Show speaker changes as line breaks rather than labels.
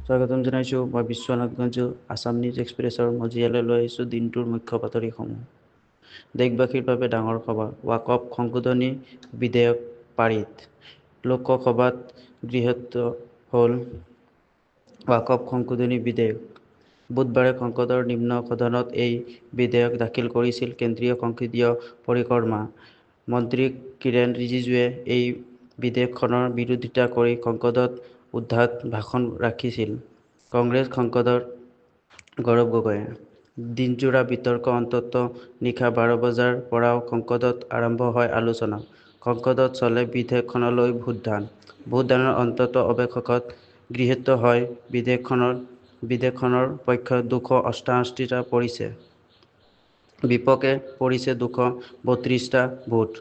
স্বাগতম জনাইছোঁ। মই বিশ্বনাথ গঞ্জু আছাম নিউজ এক্সপ্ৰেছৰ মজিয়ালৈ লৈ আহিছোঁ দিনটোৰ মুখ্য বাতৰিসমূহ। দেশবাসীৰ বাবে ডাঙৰ খবৰ, ৱাকফ সংশোধনী বিধেয়ক পাৰিত। লোকসভাত গৃহীত হ'ল ৱাকফ সংশোধনী বিধেয়ক। বুধবাৰে সংসদৰ নিম্ন সদনত এই বিধেয়ক দাখিল কৰিছিল কেন্দ্ৰীয় সংসদীয় পৰিক্ৰমা মন্ত্ৰী কিৰেণ ৰিজিজুৱে। এই বিধেয়কখনৰ বিৰোধিতা কৰি সংসদত উদ্ধত ভাষণ ৰাখিছিল কংগ্ৰেছ সাংসদ গৌৰৱ গগৈয়ে। দিনজোৰা বিতৰ্ক অন্ততঃ নিশা 12 বজাৰ পৰাও সংসদত আৰম্ভ হয় আলোচনা। সংসদত চলে বিধেয়কখনলৈ ভোটদান। ভোটদানৰ অন্ততঃ অৱশেষত গৃহীত হয় বিধেয়কখনৰ পক্ষত 288টা পৰিছে, বিপক্ষে পৰিছে 232টা ভোট।